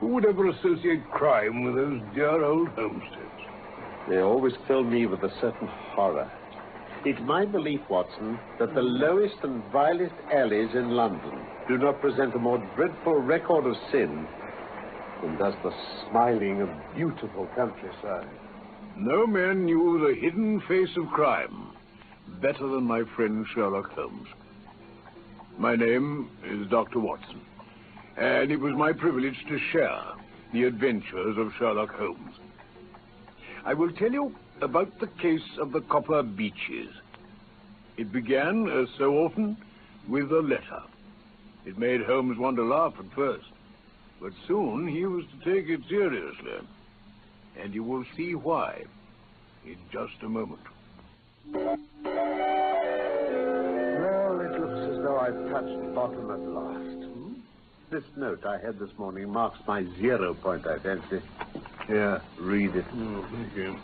Who would ever associate crime with those dear old homesteads? They always fill me with a certain horror. It's my belief, Watson, that the lowest and vilest alleys in London do not present a more dreadful record of sin than does the smiling and beautiful countryside. No man knew the hidden face of crime better than my friend Sherlock Holmes. My name is Dr. Watson, and it was my privilege to share the adventures of Sherlock Holmes. I will tell you about the case of the Copper Beeches. It began, as so often, with a letter. It made Holmes want to laugh at first, but soon he was to take it seriously. And you will see why in just a moment. Well, it looks as though I've touched bottom at last. This note I had this morning marks my 0 point, I fancy. Here, read it. Oh, thank you.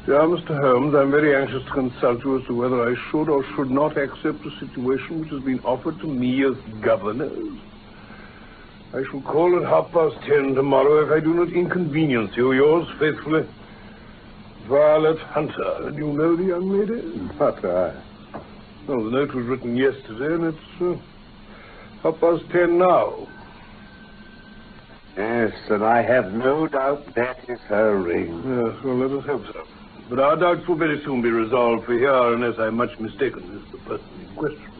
Dear Mr. Holmes, I'm very anxious to consult you as to whether I should or should not accept a situation which has been offered to me as governess. I shall call at 10:30 tomorrow if I do not inconvenience you. Yours faithfully, Violet Hunter. And you know the young lady? Not I. Well, the note was written yesterday, and it's 10:30 now. Yes, and I have no doubt that is her ring. Yes, well, let us hope so. But our doubts will very soon be resolved, for here, unless I'm much mistaken, is the person in question.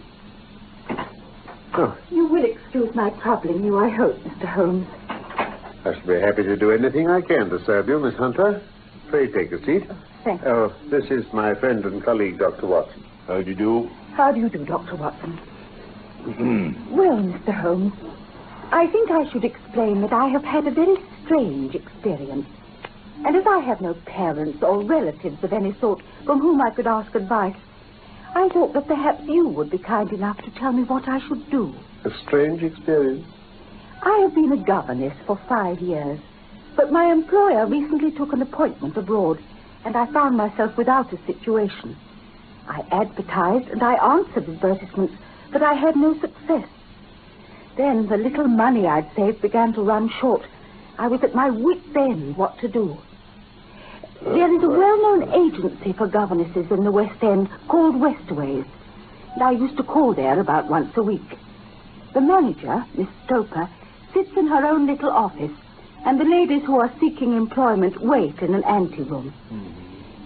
Oh. You will excuse my troubling you, I hope, Mr. Holmes. I shall be happy to do anything I can to serve you, Miss Hunter. Pray take a seat. Thank you. Oh, this is my friend and colleague, Dr. Watson. How do you do? How do you do, Dr. Watson? Well, Mr. Holmes, I think I should explain that I have had a very strange experience. And as I have no parents or relatives of any sort from whom I could ask advice, I thought that perhaps you would be kind enough to tell me what I should do. A strange experience? I have been a governess for 5 years, but my employer recently took an appointment abroad, and I found myself without a situation. I advertised and I answered advertisements, but I had no success. Then the little money I'd saved began to run short. I was at my wit's end what to do. There is a well-known agency for governesses in the West End called Westways, and I used to call there about once a week. The manager, Miss Stoper, sits in her own little office, and the ladies who are seeking employment wait in an anteroom.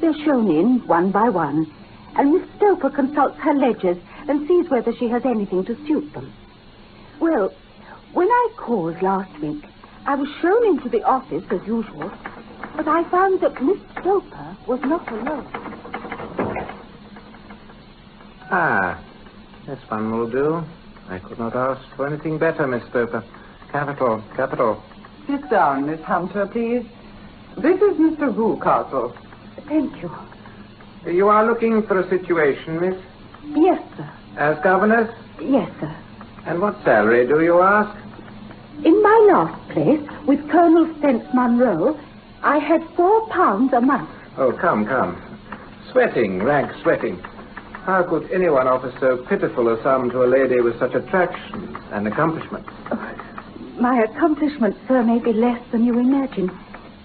They're shown in one by one, and Miss Stoper consults her ledgers and sees whether she has anything to suit them. Well, when I called last week, I was shown into the office as usual, but I found that Miss Stoper was not alone. Ah, this one will do. I could not ask for anything better, Miss Stoper. Capital, capital. Sit down, Miss Hunter, please. This is Mr. Rucastle. Thank you. You are looking for a situation, miss? Yes, sir. As governess? Yes, sir. And what salary, do you ask? In my last place, with Colonel Spence Munro, I had £4 a month. Oh, come. Sweating, rank sweating. How could anyone offer so pitiful a sum to a lady with such attractions and accomplishments? Oh, my accomplishments, sir, may be less than you imagine.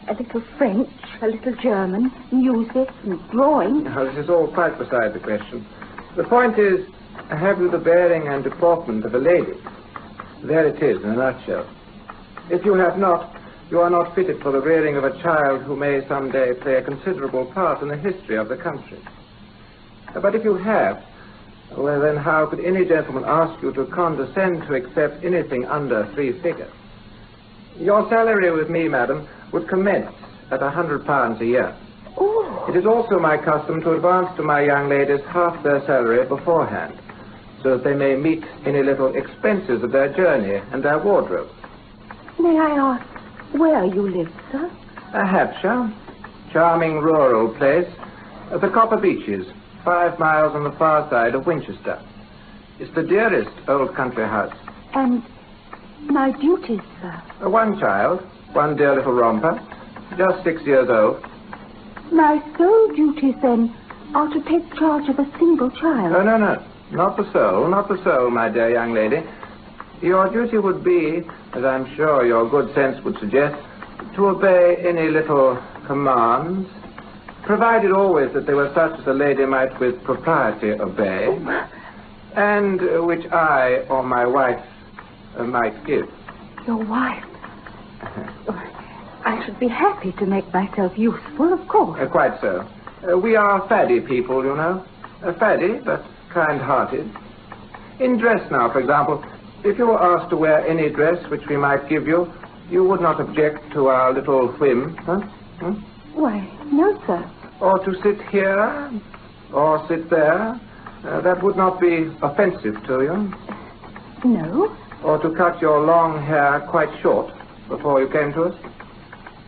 A little French, a little German, music and drawing. Now, this is all quite beside the question. The point is, have you the bearing and deportment of a lady? There it is, in a nutshell. If you have not, you are not fitted for the rearing of a child who may someday play a considerable part in the history of the country. But if you have, well, then how could any gentleman ask you to condescend to accept anything under 3 figures? Your salary with me, madam, would commence at £100 a year. Oh. It is also my custom to advance to my young ladies half their salary beforehand, so that they may meet any little expenses of their journey and their wardrobe. May I ask where you live, sir? Hampshire, charming rural place, the Copper Beeches, 5 miles on the far side of Winchester. It's the dearest old country house. And my duties, sir? One child, one dear little romper, just 6 years old. My sole duties, then, are to take charge of a single child? No. Not the soul, my dear young lady. Your duty would be, as I'm sure your good sense would suggest, to obey any little commands, provided always that they were such as a lady might with propriety obey, and which I or my wife might give. Your wife? I should be happy to make myself useful, of course. Quite so. We are faddy people, you know. Faddy, but kind-hearted. In dress now, for example, if you were asked to wear any dress which we might give you, you would not object to our little whim, huh? Why, no, sir. Or to sit here, or sit there. That would not be offensive to you. No. Or to cut your long hair quite short before you came to us.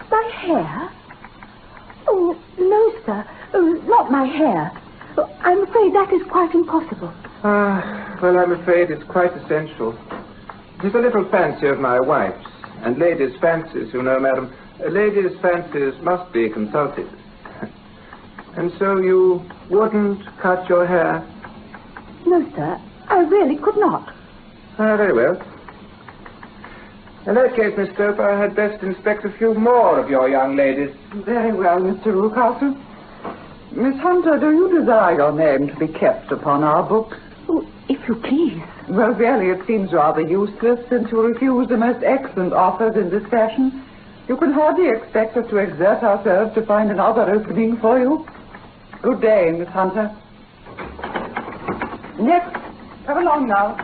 My hair? Oh, no, sir. Oh, not my hair. Oh, I'm afraid that is quite impossible. Well, I'm afraid it's quite essential. It is a little fancy of my wife's. And ladies' fancies, you know, madam, ladies' fancies must be consulted. And so you wouldn't cut your hair? No, sir. I really could not. Very well. In that case, Miss Stoper, I had best inspect a few more of your young ladies. Very well, Mr. Rucastle. Miss Hunter, do you desire your name to be kept upon our books? Oh, if you please. Well, really, it seems rather useless since you refuse the most excellent offers in this fashion. You can hardly expect us to exert ourselves to find another opening for you. Good day, Miss Hunter. Next, come along now.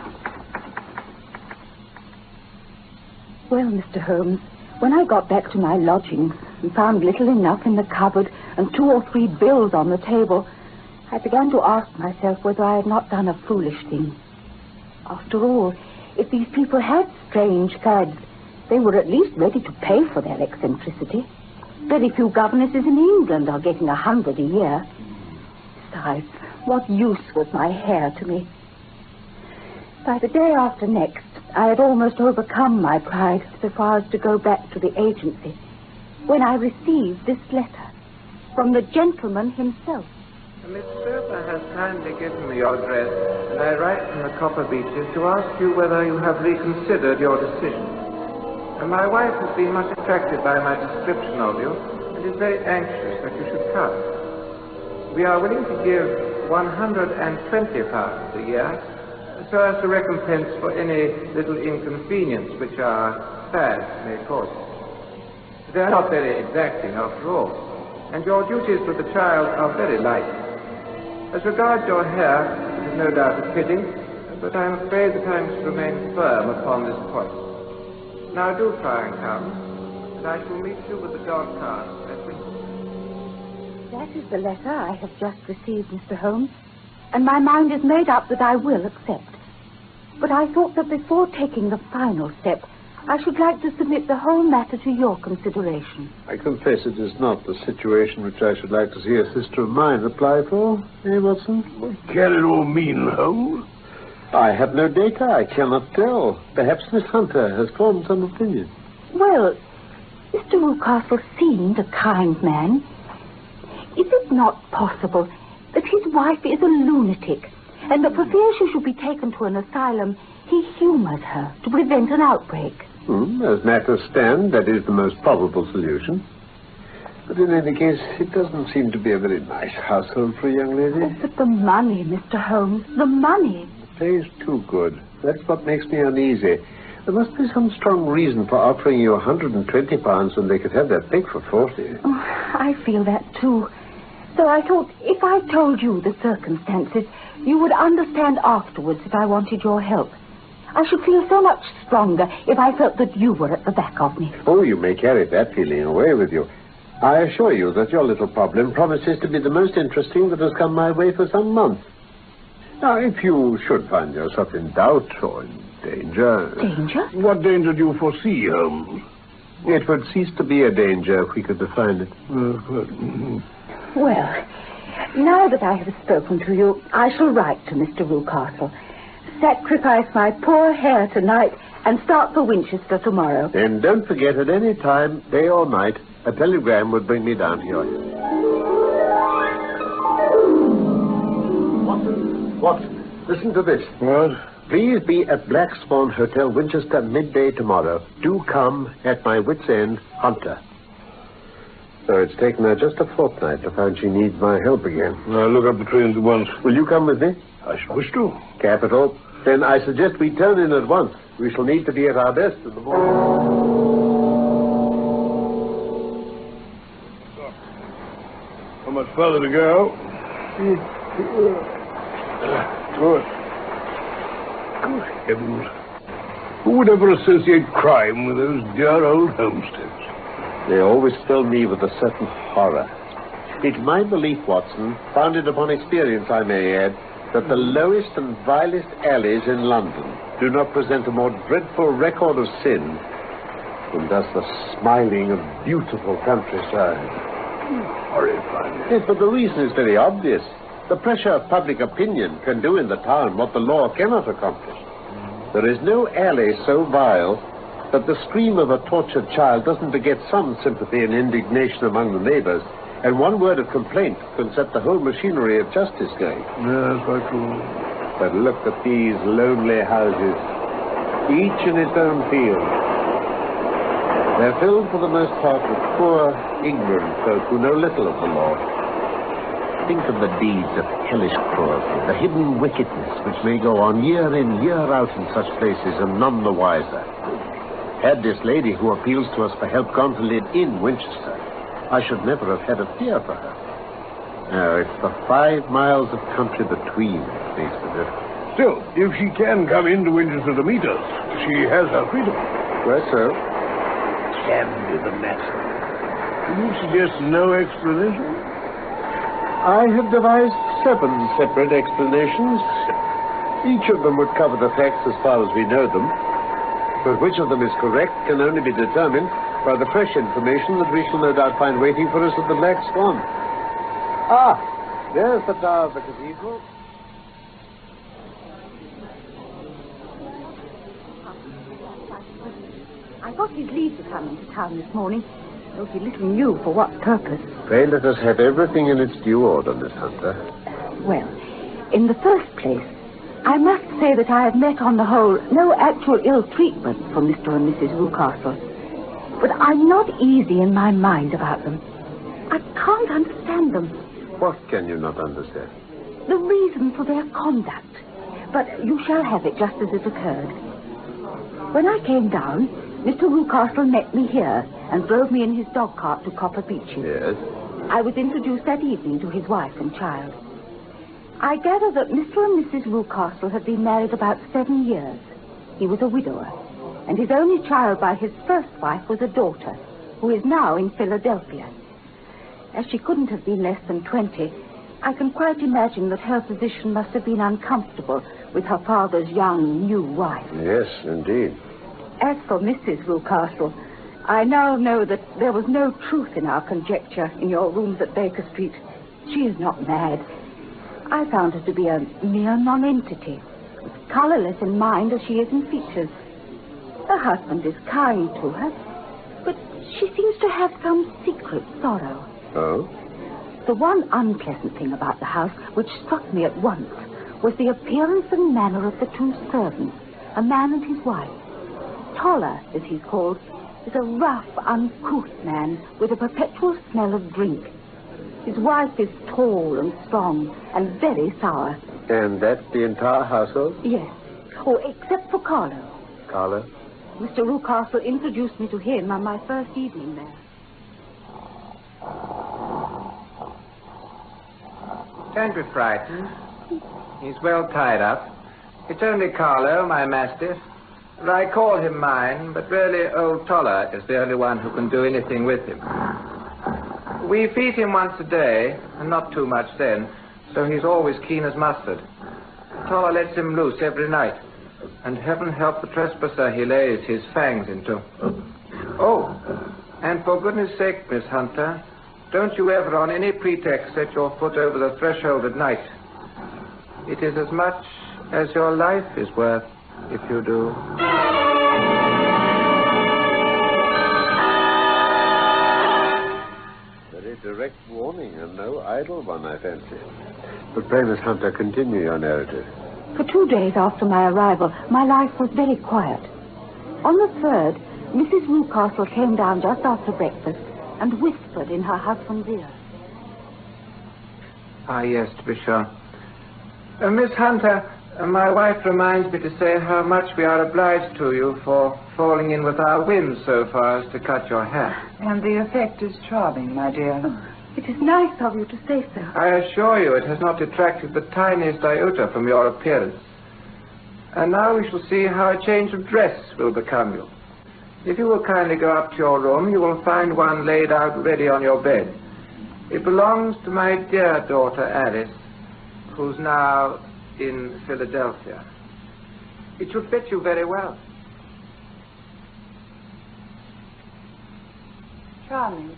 Well, Mr. Holmes, when I got back to my lodgings and found little enough in the cupboard and 2 or 3 bills on the table, I began to ask myself whether I had not done a foolish thing. After all, if these people had strange fads, they were at least ready to pay for their eccentricity. Very few governesses in England are getting 100 a year. Besides, what use was my hair to me? By the day after next, I had almost overcome my pride so far as to go back to the agency, when I received this letter from the gentleman himself. Miss Stoper has kindly given me your address, and I write from the Copper Beeches to ask you whether you have reconsidered your decision. And my wife has been much attracted by my description of you, and is very anxious that you should come. We are willing to give £120 a year, so as to recompense for any little inconvenience which our fads may cause you. They are not very exacting, after all, and your duties to the child are very light. As regards your hair, it is no doubt a pity, but I am afraid that I must remain firm upon this point. Now do try and come, and I shall meet you with the dog cart at Windsor. That is the letter I have just received, Mr. Holmes, and my mind is made up that I will accept. But I thought that before taking the final step, I should like to submit the whole matter to your consideration. I confess it is not the situation which I should like to see a sister of mine apply for, Watson? What can it all mean, Holmes? I have no data. I cannot tell. Perhaps Miss Hunter has formed some opinion. Well, Mr. Rucastle seemed a kind man. Is it not possible that his wife is a lunatic, and that for fear she should be taken to an asylum, he humors her to prevent an outbreak? As matters stand, that is the most probable solution. But in any case, it doesn't seem to be a very nice household for a young lady. Oh, but the money, Mr. Holmes, the money. The pay is too good. That's what makes me uneasy. There must be some strong reason for offering you £120 when they could have that pig for 40. Oh, I feel that too. So I thought if I told you the circumstances, you would understand afterwards if I wanted your help. I should feel so much stronger if I felt that you were at the back of me. Oh, you may carry that feeling away with you. I assure you that your little problem promises to be the most interesting that has come my way for some months. Now, if you should find yourself in doubt or in danger... Danger? What danger do you foresee, Holmes? It would cease to be a danger if we could define it. Well, now that I have spoken to you, I shall write to Mr. Rucastle, sacrifice my poor hair tonight, and start for Winchester tomorrow. And don't forget, at any time, day or night, a telegram would bring me down here. Watson, listen to this. What? Please be at Black Swan Hotel, Winchester, midday tomorrow. Do come at my wit's end, Hunter. So it's taken her just a fortnight to find she needs my help again. I'll look up the trains at once. Will you come with me? I should wish to. Capital. Then I suggest we turn in at once. We shall need to be at our best in the morning. How much further to go? Good. Good heavens. Who would ever associate crime with those dear old homesteads? They always fill me with a certain horror. It's my belief, Watson, founded upon experience, I may add, that the lowest and vilest alleys in London do not present a more dreadful record of sin than does the smiling and beautiful countryside. Horrifying. Yes, but the reason is very obvious. The pressure of public opinion can do in the town what the law cannot accomplish. There is no alley so vile that the scream of a tortured child doesn't beget some sympathy and indignation among the neighbors, and one word of complaint can set the whole machinery of justice going. Yes, quite true. But look at these lonely houses, each in its own field. They're filled for the most part with poor, ignorant folk who know little of the law. Think of the deeds of hellish cruelty, the hidden wickedness which may go on year in, year out in such places, and none the wiser. Had this lady who appeals to us for help gone to live in Winchester, I should never have had a fear for her. No, it's the 5 miles of country between that makes the difference. Still, if she can come into Winchester to meet us, she has her freedom. Where so? Can be the matter. Do you suggest no explanation? I have devised 7 separate explanations. Each of them would cover the facts as far as we know them. But which of them is correct can only be determined by the fresh information that we shall no doubt find waiting for us at the Black Swan. Ah, there's the tower of the cathedral. I got his leave to come into town this morning, though he little knew for what purpose. Pray let us have everything in its due order, Miss Hunter. Well, in the first place, I must say that I have met, on the whole, no actual ill treatment from Mr. and Mrs. Rucastle. But I'm not easy in my mind about them. I can't understand them. What can you not understand? The reason for their conduct. But you shall have it just as it occurred. When I came down, Mr. Rucastle met me here and drove me in his dog cart to Copper Beeches. Yes? I was introduced that evening to his wife and child. I gather that Mr. and Mrs. Rucastle had been married about 7 years. He was a widower, and his only child by his first wife was a daughter, who is now in Philadelphia. As she couldn't have been less than 20, I can quite imagine that her position must have been uncomfortable with her father's young, new wife. Yes, indeed. As for Mrs. Rucastle, I now know that there was no truth in our conjecture in your rooms at Baker Street. She is not mad. I found her to be a mere nonentity, as colorless in mind as she is in features. Her husband is kind to her, but she seems to have some secret sorrow. Oh? The one unpleasant thing about the house, which struck me at once, was the appearance and manner of the 2 servants, a man and his wife. Toller, as he's called, is a rough, uncouth man with a perpetual smell of drink. His wife is tall and strong and very sour. And that's the entire household? Yes. Oh, except for Carlo. Carlo? Mr. Rucastle introduced me to him on my first evening there. Don't be frightened. He's well tied up. It's only Carlo, my mastiff. I call him mine, but really old Toller is the only one who can do anything with him. We feed him once a day, and not too much then, so he's always keen as mustard. Toller lets him loose every night, and heaven help the trespasser he lays his fangs into. Oh, and for goodness sake, Miss Hunter, don't you ever on any pretext set your foot over the threshold at night. It is as much as your life is worth if you do. Very direct warning, and no idle one, I fancy. But pray, Miss Hunter, continue your narrative. For 2 days after my arrival, my life was very quiet. On the 3rd, Mrs. Rucastle came down just after breakfast and whispered in her husband's ear. Ah, yes, to be sure. Miss Hunter, my wife reminds me to say how much we are obliged to you for falling in with our whims so far as to cut your hair. And the effect is charming, my dear. Oh, it is nice of you to say so. I assure you it has not detracted the tiniest iota from your appearance. And now we shall see how a change of dress will become you. If you will kindly go up to your room, you will find one laid out ready on your bed. It belongs to my dear daughter Alice, who's now in Philadelphia. It should fit you very well. Charming.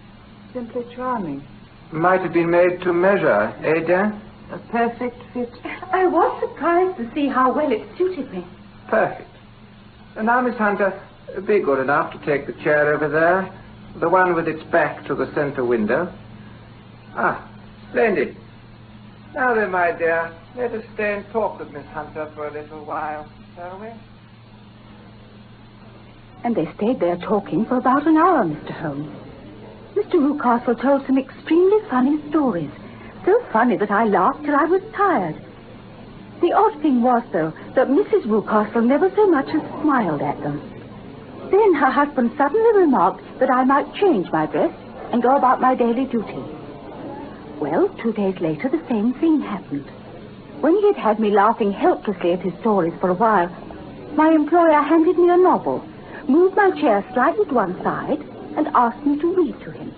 Simply charming. Might have been made to measure, eh, dear? A perfect fit. I was surprised to see how well it suited me. Perfect. And now, Miss Hunter, be good enough to take the chair over there, the one with its back to the center window. Ah, splendid. Now then, my dear, let us stay and talk with Miss Hunter for a little while, shall we? And they stayed there talking for about an hour, Mr. Holmes. Mr. Rucastle told some extremely funny stories. So funny that I laughed till I was tired. The odd thing was, though, that Mrs. Rucastle never so much as smiled at them. Then her husband suddenly remarked that I might change my dress and go about my daily duty. Well, 2 days later, the same thing happened. When he had had me laughing helplessly at his stories for a while, my employer handed me a novel, moved my chair slightly to one side, and asked me to read to him.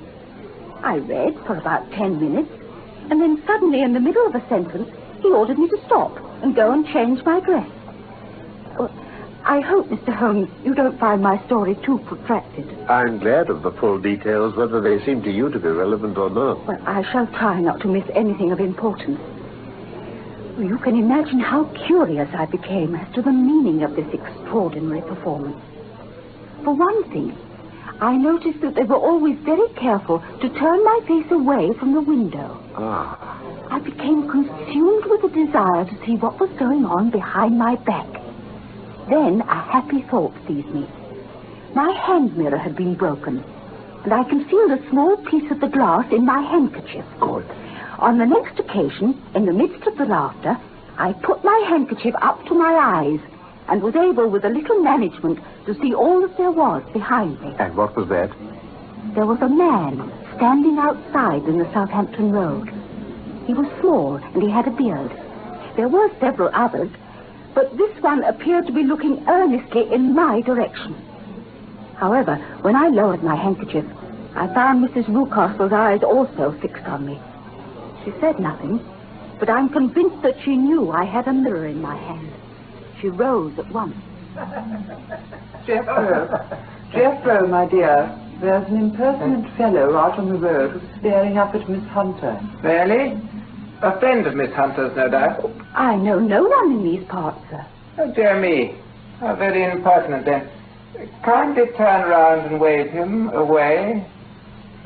I read for about 10 minutes, and then suddenly, in the middle of a sentence, he ordered me to stop and go and change my dress. Well, I hope, Mr. Holmes, you don't find my story too protracted. I'm glad of the full details, whether they seem to you to be relevant or not. Well, I shall try not to miss anything of importance. You can imagine how curious I became as to the meaning of this extraordinary performance. For one thing, I noticed that they were always very careful to turn my face away from the window. Ah. I became consumed with a desire to see what was going on behind my back. Then a happy thought seized me. My hand mirror had been broken, and I concealed a small piece of the glass in my handkerchief. Good. On the next occasion, in the midst of the laughter, I put my handkerchief up to my eyes and was able, with a little management, to see all that there was behind me. And what was that? There was a man standing outside in the Southampton Road. He was small, and he had a beard. There were several others, but this one appeared to be looking earnestly in my direction. However, when I lowered my handkerchief, I found Mrs. Rucastle's eyes also fixed on me. She said nothing, but I'm convinced that she knew I had a mirror in my hand. She rose at once. Jethro, my dear, there's an impertinent fellow out on the road who's staring up at Miss Hunter. Really? A friend of Miss Hunter's, no doubt. I know no one in these parts, sir. Oh, dear me. How very impertinent, then. Kindly turn round and wave him away.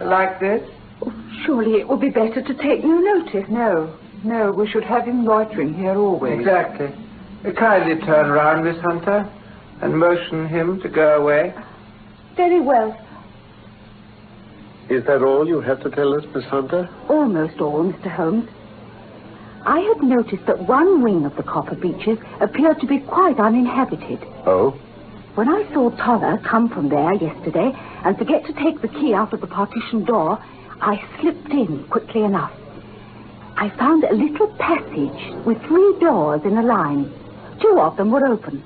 Like this. Oh, surely it would be better to take no notice. No, we should have him loitering here always. Exactly. Kindly turn round, Miss Hunter, and motion him to go away. Very well. Is that all you have to tell us, Miss Hunter? Almost all, Mr. Holmes. I had noticed that one wing of the Copper Beeches appeared to be quite uninhabited. Oh? When I saw Toller come from there yesterday and forget to take the key out of the partition door, I slipped in quickly enough. I found a little passage with 3 doors in a line. 2 of them were open.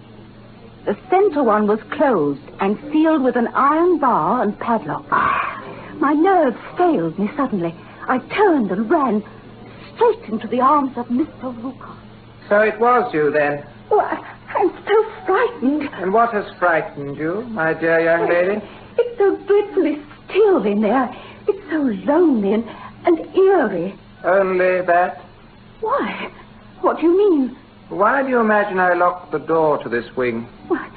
The center one was closed and sealed with an iron bar and padlock. My nerves failed me suddenly. I turned and ran straight into the arms of Mr. Rucastle. So it was you, then? Oh, I'm so frightened. And what has frightened you, my dear young lady? It's so dreadfully still in there. It's so lonely and eerie. Only that? Why? What do you mean? Why do you imagine I locked the door to this wing? Why,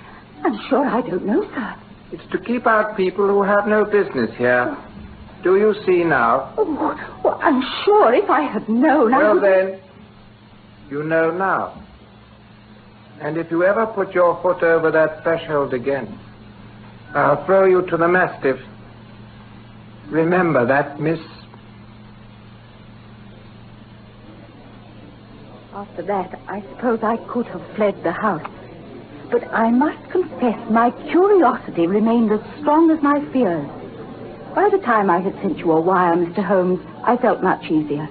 I'm sure I don't know, sir. It's to keep out people who have no business here. Do you see now? Oh, well, I'm sure if I had known, Well, then, you know now. And if you ever put your foot over that threshold again, I'll throw you to the mastiff. Remember that, miss. After that, I suppose I could have fled the house. But I must confess my curiosity remained as strong as my fears. By the time I had sent you a wire, Mr. Holmes, I felt much easier.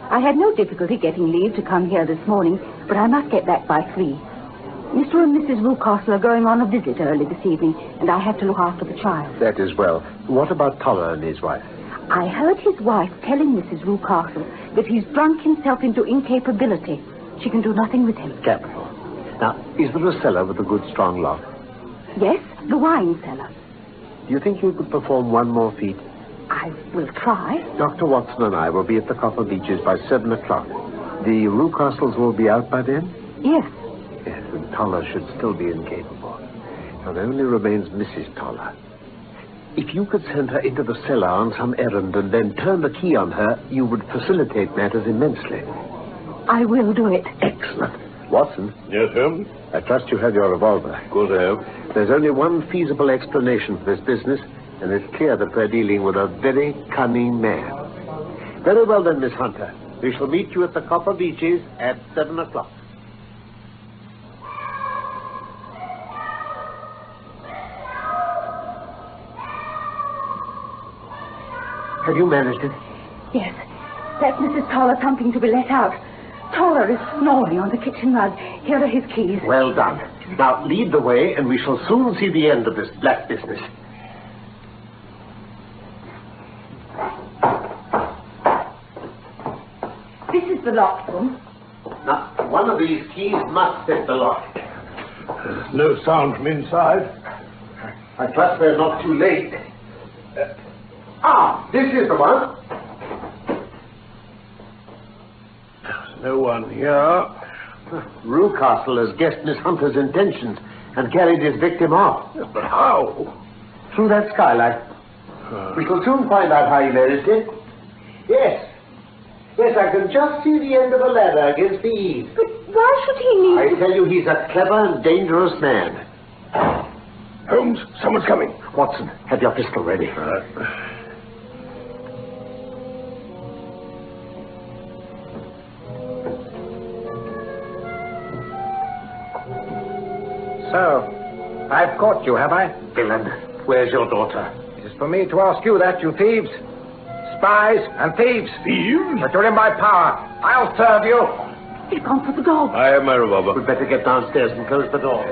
I had no difficulty getting leave to come here this morning, but I must get back by 3. Mr. and Mrs. Rucastle are going on a visit early this evening, and I have to look after the child. That is well. What about Toller and his wife? I heard his wife telling Mrs. Rucastle that he's drunk himself into incapability. She can do nothing with him. Capital. Now, is there a cellar with a good strong lock? Yes, the wine cellar. Do you think you could perform one more feat? I will try. Dr. Watson and I will be at the Copper Beeches by 7 o'clock. The Rucastles will be out by then? Yes. Yes, and Toller should still be incapable. Now, there only remains Mrs. Toller. If you could send her into the cellar on some errand and then turn the key on her, you would facilitate matters immensely. I will do it. Excellent. Watson? Yes, sir? I trust you have your revolver. Of course I have. There's only one feasible explanation for this business, and it's clear that we're dealing with a very cunning man. Very well then, Miss Hunter. We shall meet you at the Copper Beeches at 7 o'clock. Have you managed it? Yes. That's Mrs. Toller thumping to be let out. Toller is snoring on the kitchen rug. Here are his keys. Well done. Now, lead the way, and we shall soon see the end of this black business. This is the locked room. Now, one of these keys must fit the lock. No sound from inside. I trust we're not too late. This is the one. There's no one here. Rucastle has guessed Miss Hunter's intentions and carried his victim off. Yes, but how? Through that skylight. We shall soon find out how he managed it. Yes. Yes, I can just see the end of a ladder against the eaves. But why should he need I tell you, he's a clever and dangerous man. Holmes, someone's coming. Watson, have your pistol ready. So, I've caught you, have I? Villain, where's your daughter? It is for me to ask you that, you thieves. Spies and thieves. Thieves? But you're in my power. I'll serve you. He's gone for the dog. I have my revolver. We'd better get downstairs and close the door.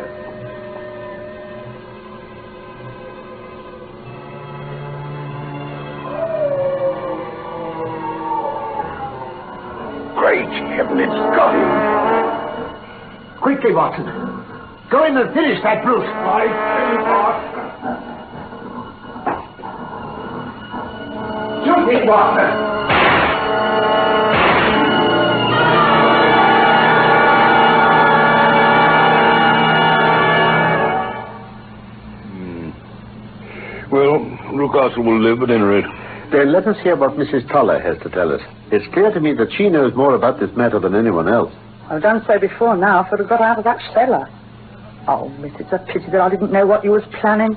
Great heaven, it's got him. Quickly, Watson. Go in and finish that brute. I tell you what. Shoot me, Watson. Well, Rucastle will live at any rate. Then let us hear what Mrs. Toller has to tell us. It's clear to me that she knows more about this matter than anyone else. I've done so before now if I'd have got out of that cellar. Oh, miss, it's a pity that I didn't know what you was planning.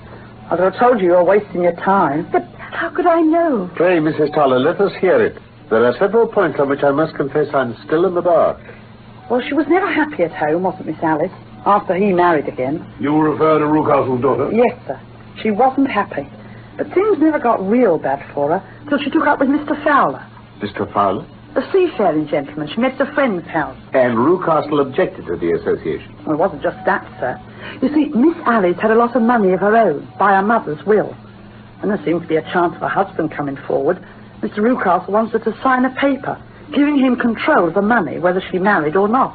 I'd have told you you were wasting your time. But how could I know? Pray, Mrs. Toller, let us hear it. There are several points on which I must confess I'm still in the dark. Well, she was never happy at home, wasn't Miss Alice, after he married again. You refer to Rucastle's daughter? Yes, sir. She wasn't happy. But things never got real bad for her till she took up with Mr. Fowler, Mr. Fowler? the seafaring gentleman. She met at a friend's house. And Rucastle objected to the association. Well, it wasn't just that, sir. You see, Miss Alice had a lot of money of her own by her mother's will. And there seemed to be a chance of her husband coming forward. Mr. Rucastle wanted her to sign a paper giving him control of the money, whether she married or not.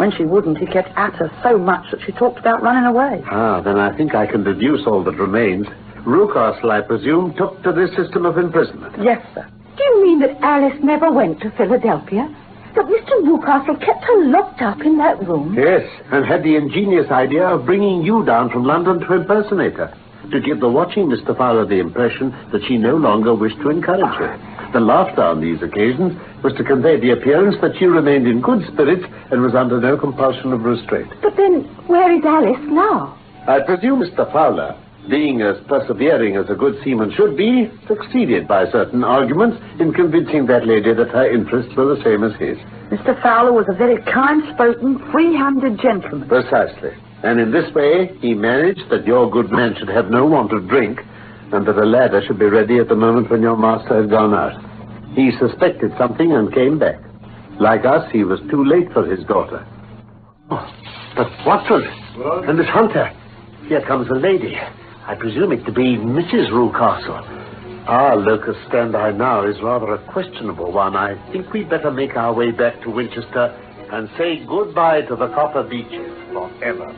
When she wouldn't, he kept at her so much that she talked about running away. Then I think I can deduce all that remains. Rucastle, I presume, took to this system of imprisonment. Yes, sir. Do you mean that Alice never went to Philadelphia? That Mr. Rucastle kept her locked up in that room? Yes, and had the ingenious idea of bringing you down from London to impersonate her. to give the watching Mr. Fowler the impression that she no longer wished to encourage her. The laughter on these occasions was to convey the appearance that she remained in good spirits and was under no compulsion of restraint. But then, where is Alice now? I presume Mr. Fowler, being as persevering as a good seaman should be, succeeded by certain arguments in convincing that lady that her interests were the same as his. Mr. Fowler was a very kind-spoken, free-handed gentleman. Precisely. And in this way, he managed that your good man should have no want of drink, and that a ladder should be ready at the moment when your master had gone out. He suspected something and came back. Like us, he was too late for his daughter. Oh, but Watson, and Miss Hunter, here comes a lady. I presume it to be Mrs. Rucastle. Our locus standi now is rather a questionable one. I think we'd better make our way back to Winchester and say goodbye to the Copper Beeches forever.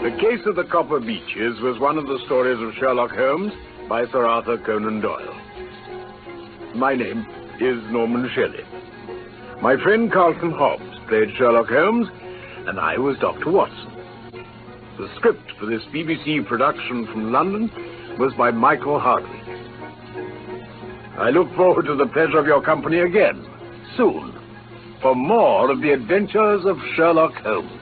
The Case of the Copper Beeches was one of the stories of Sherlock Holmes by Sir Arthur Conan Doyle. My name is Norman Shelley. My friend Carlton Hobbs played Sherlock Holmes, and I was Dr. Watson. The script for this BBC production from London was by Michael Hardwick. I look forward to the pleasure of your company again, soon, for more of the adventures of Sherlock Holmes.